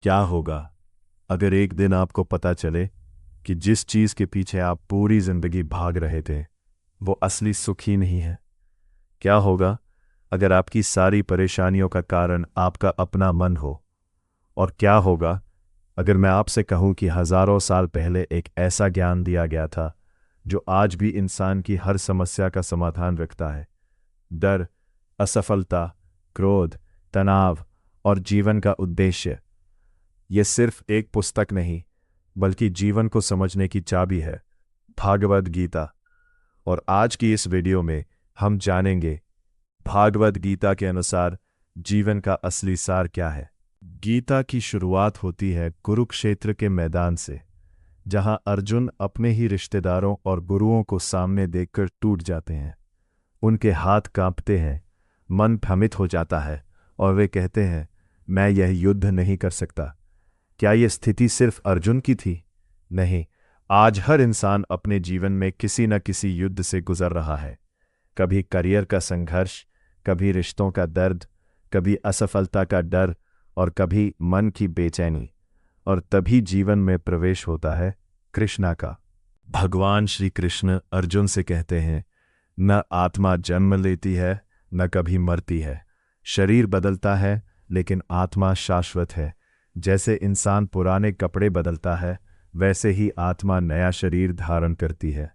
क्या होगा अगर एक दिन आपको पता चले कि जिस चीज के पीछे आप पूरी जिंदगी भाग रहे थे वो असली सुख ही नहीं है? क्या होगा अगर आपकी सारी परेशानियों का कारण आपका अपना मन हो? और क्या होगा अगर मैं आपसे कहूं कि हजारों साल पहले एक ऐसा ज्ञान दिया गया था जो आज भी इंसान की हर समस्या का समाधान रखता है? डर, असफलता, क्रोध, तनाव और जीवन का उद्देश्य, ये सिर्फ एक पुस्तक नहीं बल्कि जीवन को समझने की चाबी है, भागवत गीता। और आज की इस वीडियो में हम जानेंगे भागवत गीता के अनुसार जीवन का असली सार क्या है। गीता की शुरुआत होती है कुरुक्षेत्र के मैदान से, जहां अर्जुन अपने ही रिश्तेदारों और गुरुओं को सामने देखकर टूट जाते हैं। उनके हाथ कांपते हैं, मन भ्रमित हो जाता है और वे कहते हैं, मैं यह युद्ध नहीं कर सकता। क्या यह स्थिति सिर्फ अर्जुन की थी? नहीं, आज हर इंसान अपने जीवन में किसी न किसी युद्ध से गुजर रहा है। कभी करियर का संघर्ष, कभी रिश्तों का दर्द, कभी असफलता का डर और कभी मन की बेचैनी। और तभी जीवन में प्रवेश होता है कृष्णा का। भगवान श्री कृष्ण अर्जुन से कहते हैं, न आत्मा जन्म लेती है न कभी मरती है। शरीर बदलता है लेकिन आत्मा शाश्वत है। जैसे इंसान पुराने कपड़े बदलता है वैसे ही आत्मा नया शरीर धारण करती है।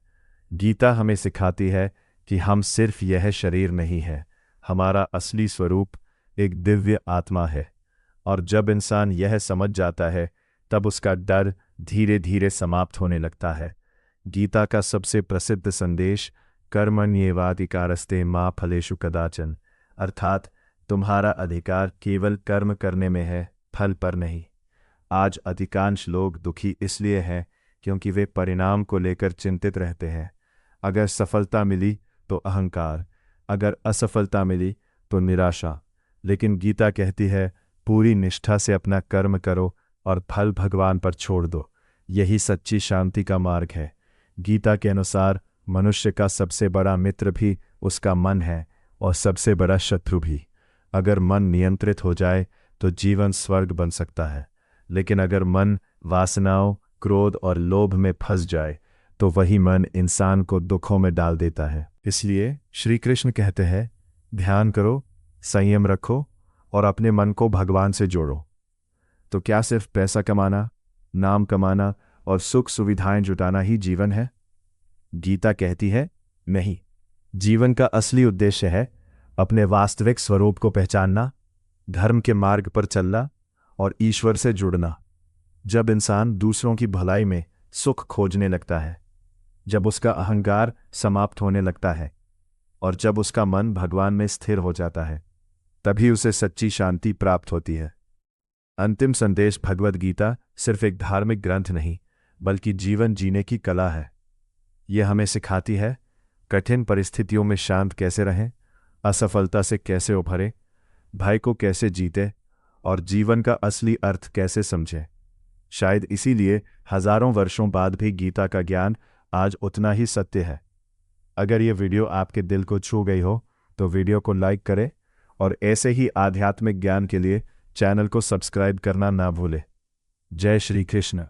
गीता हमें सिखाती है कि हम सिर्फ यह शरीर नहीं है, हमारा असली स्वरूप एक दिव्य आत्मा है। और जब इंसान यह समझ जाता है तब उसका डर धीरे धीरे समाप्त होने लगता है। गीता का सबसे प्रसिद्ध संदेश कर्मण्येवाधिकारस्ते मा फलेषु कदाचन, अर्थात तुम्हारा अधिकार केवल कर्म करने में है, फल पर नहीं। आज अधिकांश लोग दुखी इसलिए हैं क्योंकि वे परिणाम को लेकर चिंतित रहते हैं। अगर सफलता मिली तो अहंकार, अगर असफलता मिली तो निराशा। लेकिन गीता कहती है, पूरी निष्ठा से अपना कर्म करो और फल भगवान पर छोड़ दो। यही सच्ची शांति का मार्ग है। गीता के अनुसार मनुष्य का सबसे बड़ा मित्र भी उसका मन है और सबसे बड़ा शत्रु भी। अगर मन नियंत्रित हो जाए तो जीवन स्वर्ग बन सकता है, लेकिन अगर मन वासनाओं, क्रोध और लोभ में फंस जाए तो वही मन इंसान को दुखों में डाल देता है। इसलिए श्री कृष्ण कहते हैं, ध्यान करो, संयम रखो और अपने मन को भगवान से जोड़ो। तो क्या सिर्फ पैसा कमाना, नाम कमाना और सुख सुविधाएं जुटाना ही जीवन है? गीता कहती है, नहीं। जीवन का असली उद्देश्य है अपने वास्तविक स्वरूप को पहचानना, धर्म के मार्ग पर चलना और ईश्वर से जुड़ना। जब इंसान दूसरों की भलाई में सुख खोजने लगता है, जब उसका अहंकार समाप्त होने लगता है और जब उसका मन भगवान में स्थिर हो जाता है, तभी उसे सच्ची शांति प्राप्त होती है। अंतिम संदेश भगवद गीता सिर्फ एक धार्मिक ग्रंथ नहीं बल्कि जीवन जीने की कला है। यह हमें सिखाती है कठिन परिस्थितियों में शांत कैसे रहें, असफलता से कैसे उभरें, भय को कैसे जीते और जीवन का असली अर्थ कैसे समझें। शायद इसीलिए हजारों वर्षों बाद भी गीता का ज्ञान आज उतना ही सत्य है। अगर ये वीडियो आपके दिल को छू गई हो तो वीडियो को लाइक करें और ऐसे ही आध्यात्मिक ज्ञान के लिए चैनल को सब्सक्राइब करना ना भूलें। जय श्री कृष्ण।